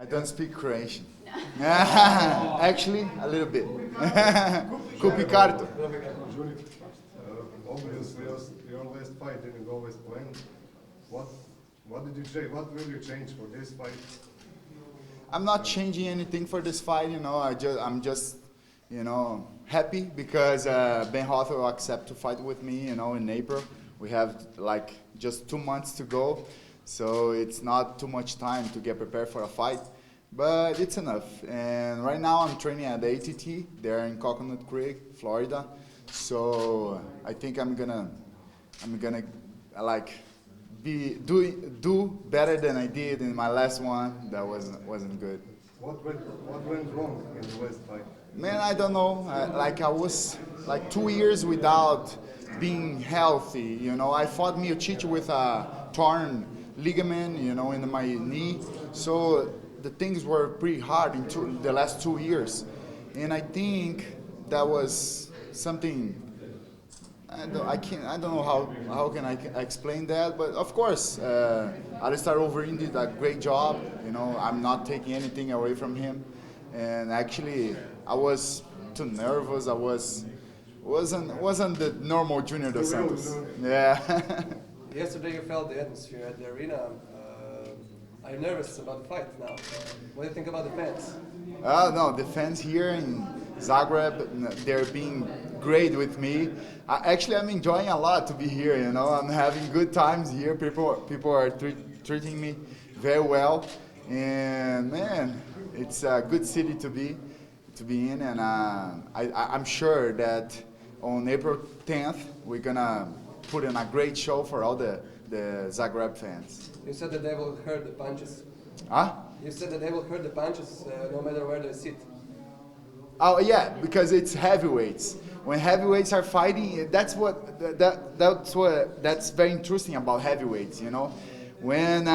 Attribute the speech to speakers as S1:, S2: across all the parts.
S1: don't speak Croatian. Actually, a little bit. Kupi kartu.
S2: Obviously, your last fight didn't go as planned. What did you change? What will you change for this fight?
S1: I'm not changing anything for this fight, I'm just, happy because Ben Hotter will accept to fight with me, in April. We have like just 2 months to go, so it's not too much time to get prepared for a fight, but it's enough. And right now I'm training at the ATT there in Coconut Creek, Florida. So I think I'm gonna like do better than I did in my last one. That wasn't good.
S2: What went wrong in the last fight?
S1: Man, I don't know. I was like 2 years without being healthy. I fought Miocic with a torn ligament, in my knee. So the things were pretty hard in the last 2 years, and I think that was something. I don't know how can I explain that, but of course, Alistair Overeem did a great job. I'm not taking anything away from him, and actually, I was too nervous. I wasn't the normal Junior dos Santos. Yeah.
S3: Yesterday you felt the atmosphere at the arena. Are you nervous about the fight now? What do you think about the fans?
S1: No, the fans here in Zagreb, they're being great with me. I'm enjoying a lot to be here. I'm having good times here. People are treating me very well, and man, it's a good city to be in. And I'm sure that on April 10th we're gonna put in a great show for all the Zagreb fans.
S3: You said that they will hurt the punches.
S1: Huh?
S3: You said that they will hurt the punches no matter where they sit.
S1: Oh yeah, because it's heavyweights. When heavyweights are fighting, that's very interesting about heavyweights. When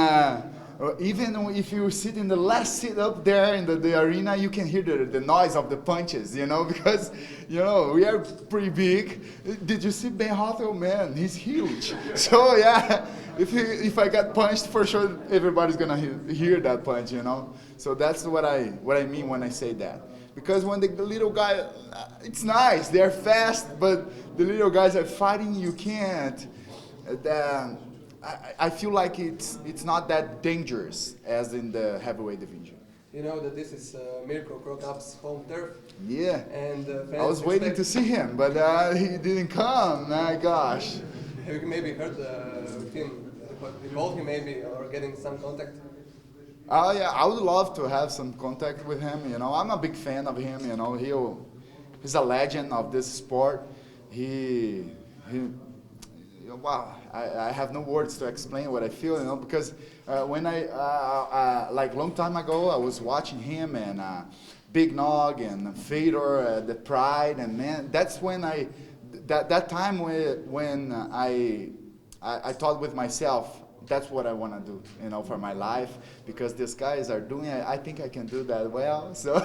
S1: even if you sit in the last seat up there in the arena, you can hear the noise of the punches. Because we are pretty big. Did you see Ben Hotter? Man, he's huge. So yeah, if I got punched, for sure everybody's gonna hear that punch. So that's what I mean when I say that. Because when the little guy, it's nice, they're fast, but the little guys are fighting, you can't. I feel like it's not that dangerous as in the heavyweight division.
S3: You know that this is Mirko Krokap's home turf.
S1: Yeah,
S3: and fans
S1: I was waiting to see him, but he didn't come. My gosh.
S3: Have you maybe heard him, involved him maybe, or getting some contact?
S1: Yeah, I would love to have some contact with him. I'm a big fan of him. He's a legend of this sport. Wow, I have no words to explain what I feel. Because when like long time ago, I was watching him and Big Nog and Fedor, the Pride, and man, that's when that time when I thought with myself, that's what I want to do, for my life, because these guys are doing it. I think I can do that well, so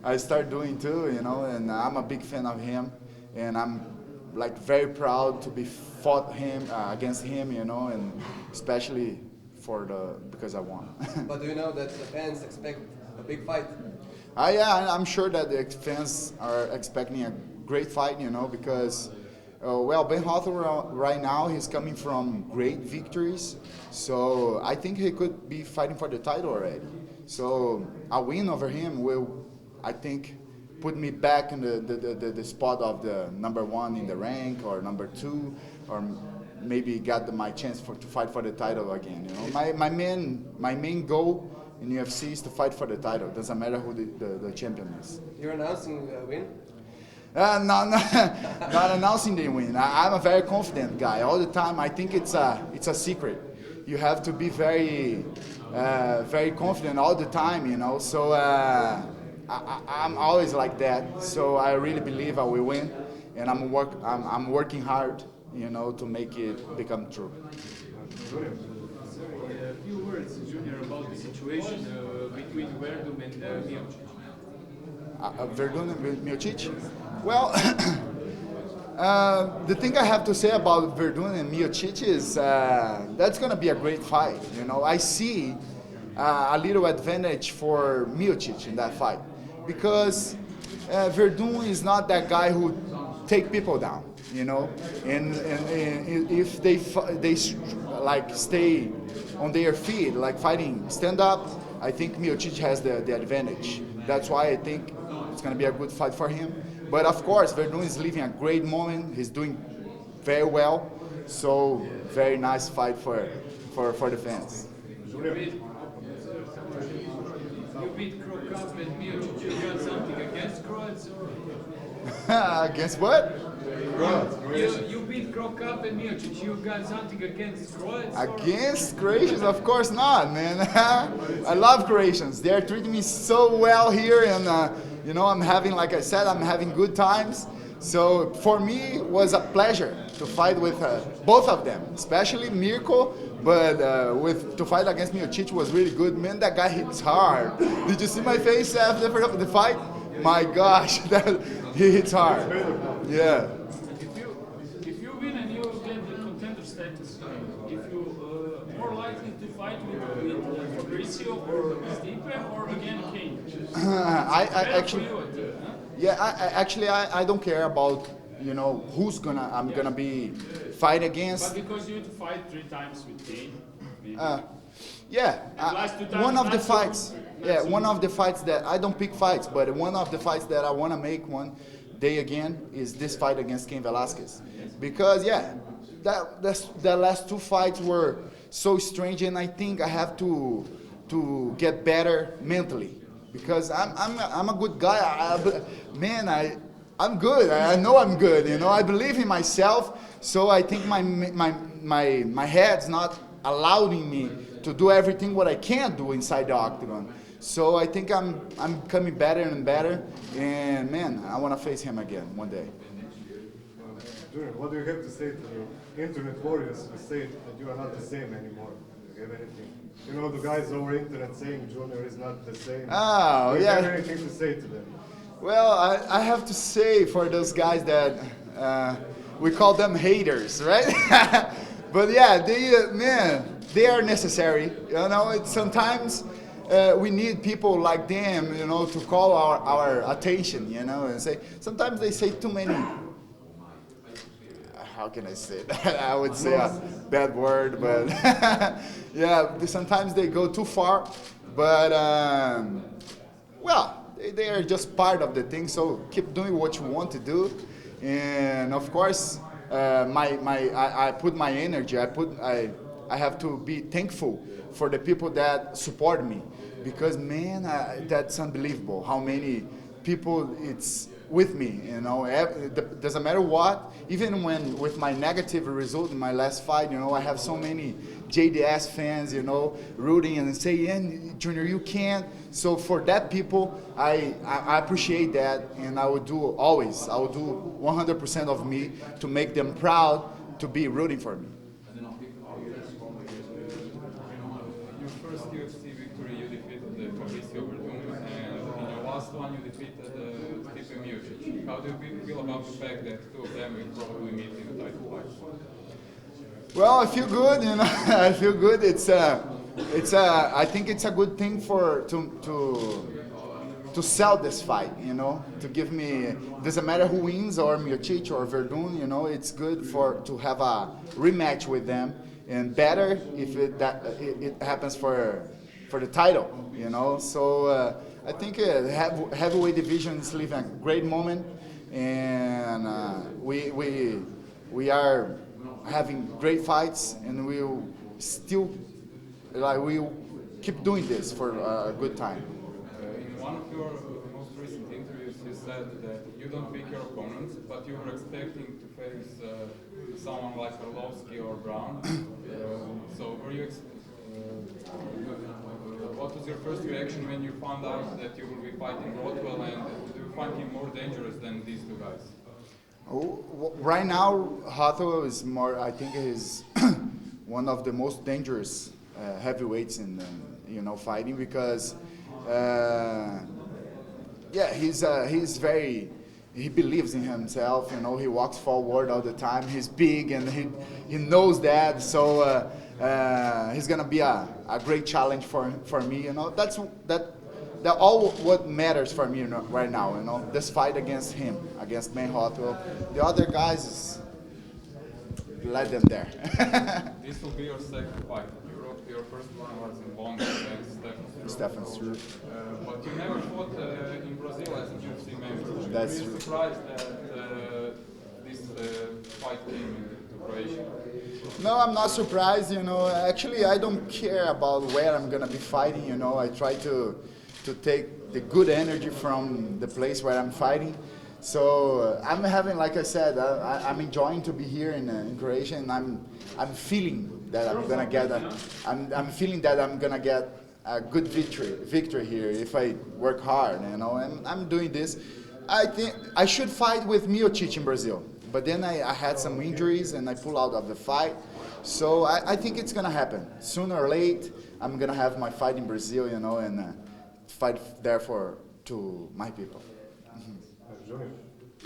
S1: I start doing too, and I'm a big fan of him, and I'm like very proud to be fought against him, and especially because I won.
S3: But do you know that the fans expect a big fight?
S1: Yeah, I'm sure that the fans are expecting a great fight, because. Ben Hotter right now, he's coming from great victories, so I think he could be fighting for the title already. So a win over him will, I think, put me back in the spot of the number 1 in the rank, or number 2, or maybe got my chance to fight for the title again. My main goal in UFC is to fight for the title. Doesn't matter who the champion is.
S3: You're announcing a win?
S1: No, not announcing the win. I'm a very confident guy. All the time, I think it's a secret. You have to be very confident all the time, So I'm always like that. So I really believe I will win, and I'm working hard, to make it become true.
S4: A few words, Junior, about the situation between Verdum and Miocic.
S1: Verdun and Miocic? Well, the thing I have to say about Verdun and Miocic is that's going to be a great fight. I see a little advantage for Miocic in that fight, because Verdun is not that guy who take people down, you know, and if they like stay on their feet, like fighting stand up, I think Miocic has the advantage. That's why I think it's gonna be a good fight for him. But of course, Verdun is living a great moment. He's doing very well, so very nice fight for the fans.
S4: You beat Krokop and Miocic. You got something against Croats?
S1: Against what?
S4: You beat Krokop and Miocic. You got something against Croats?
S1: Against Croatians? Of course not, man. I love Croatians. They are treating me so well here, and you know, I'm having, like I said, I'm having good times. So for me, it was a pleasure to fight with both of them, especially Mirko. But to fight against Miocic was really good. Man, that guy hits hard. Did you see my face after the fight? My gosh, he hits hard. Yeah.
S5: If you win and you get the contender status, if you more likely to fight with Fabricio or Stipe or again Kane?
S1: I actually.
S5: For you, I think, huh?
S1: Yeah, I don't care about, you know, who's I'm gonna be fight against.
S5: But because you had to fight 3 times with Kane, maybe.
S1: Yeah,
S5: last 2 times
S1: one of the
S5: not so-
S1: fights.
S5: not
S1: Yeah,
S5: so
S1: one of the fights that I don't pick fights, but one of the fights that I want to make one day again is this fight against Cain Velasquez, because yeah, the last 2 fights were so strange, and I think I have to get better mentally, because I'm a good guy. I'm good. I know I'm good. You know, I believe in myself. So I think my head's not allowing me to do everything what I can do inside the octagon. So I think I'm coming better and better. And man, I want to face him again one day.
S2: Junior, what do you have to say to the internet warriors who say that you are not the same anymore? Do you have anything? You know, the guys over internet saying Junior is not the same.
S1: Oh,
S2: Do you
S1: yeah.
S2: have anything to say to them?
S1: Well, I have to say for those guys that we call them haters, right? But yeah, they are necessary. You know, sometimes we need people like them, you know, to call our attention, you know, and say, sometimes they say too many, how can I say that? I would say a bad word, but yeah, sometimes they go too far, but well, they are just part of the thing, so keep doing what you want to do. And of course, I put my energy, I have to be thankful for the people that support me, because man, that's unbelievable how many people it's with me, you know. Doesn't matter what, even when with my negative result in my last fight, you know, I have so many JDS fans, you know, rooting and saying, yeah, Junior, you can't. So for that people, I appreciate that, and I will do 100% of me to make them proud to be rooting for me.
S6: Your first UFC victory, you defeated Fabricio Verdun, and in your last one, you defeated Stipe Miocic. How do you feel about the fact that 2 of them will probably meet in the title fight?
S1: Well, I feel good, you know. I feel good. I think it's a good thing to sell this fight, you know. To give me, doesn't matter who wins, or Miocic or Verdun, you know. It's good to have a rematch with them, and better if it happens for the title, you know. So I think heavyweight division is living a great moment, and we are having great fights, and we'll keep doing this for a good time.
S6: In one of your most recent interviews, you said that you don't pick your opponents, but you were expecting to face someone like Arlovsky or Brown. So were you? What was your first reaction when you found out that you will be fighting Rothwell, and do you find him more dangerous than these 2 guys?
S1: Right now, Rothwell is more. I think is one of the most dangerous heavyweights in fighting, because he's very. He believes in himself. You know, he walks forward all the time. He's big, and he knows that. So he's gonna be a great challenge for me. You know, that's all what matters for me, you know, right now. You know, this fight against him, against Man Hotwell. The other guys, let them there.
S6: This will be your second fight in Europe. Your first one was in Bonn against
S1: Stefan Struve.
S6: But you never fought in Brazil as a UFC member.
S1: That's
S6: Were you
S1: true.
S6: surprised that this fight came into Croatia?
S1: No, I'm not surprised. You know, actually, I don't care about where I'm gonna be fighting. You know, I try to take the good energy from the place where I'm fighting. So I'm having, like I said, I'm enjoying to be here in Croatia, and I'm feeling that I'm gonna get I'm feeling that I'm gonna get a good victory here if I work hard, you know. And I'm doing this. I think I should fight with Miocic in Brazil, but then I had some injuries and I pulled out of the fight. So I think it's gonna happen sooner or late. I'm gonna have my fight in Brazil, you know, and fight there to my people.
S2: Junior,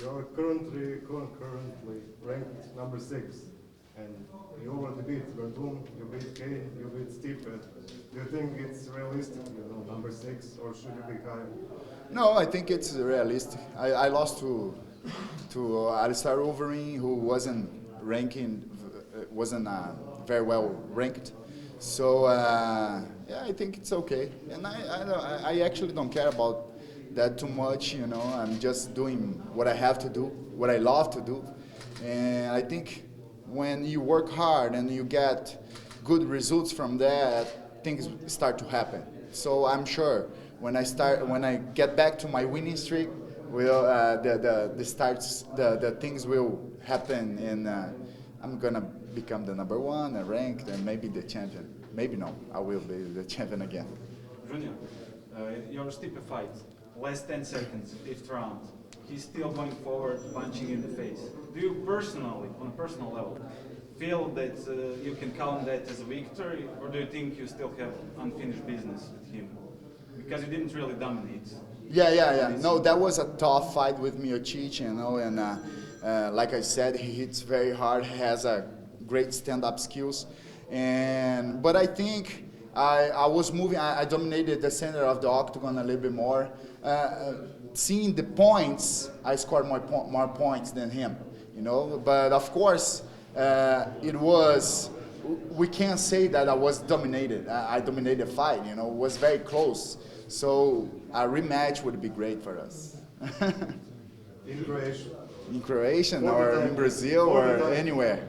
S2: you're currently ranked number 6, and you already beat Verdun, you beat Kane, you beat Stipe. Do you think it's realistic, you know, number 6, or should you be higher?
S1: No, I think it's realistic. I lost to Alistair Overeem, who wasn't very well ranked. So yeah, I think it's okay, and I actually don't care about that too much. You know, I'm just doing what I have to do, what I love to do, and I think when you work hard and you get good results from that, things start to happen. So I'm sure when I get back to my winning streak, the things will happen, and I'm gonna become the number 1, ranked, and maybe the champion. Maybe no, I will be the champion again.
S7: Junior, your Stipe fight, last 10 seconds, 5th round. He's still going forward, punching in the face. Do you personally, on a personal level, feel that you can count that as a victory, or do you think you still have unfinished business with him? Because you didn't really dominate.
S1: Yeah. No, that was a tough fight with Miocic, you know, and like I said, he hits very hard. He has a great stand-up skills, but I think I was moving. I dominated the center of the octagon a little bit more. Seeing the points, I scored more points than him, you know. But of course, it was. We can't say that I was dominated. I dominated the fight, you know. It was very close. So a rematch would be great for us.
S2: In Croatia.
S1: In Croatia or in Brazil or anywhere.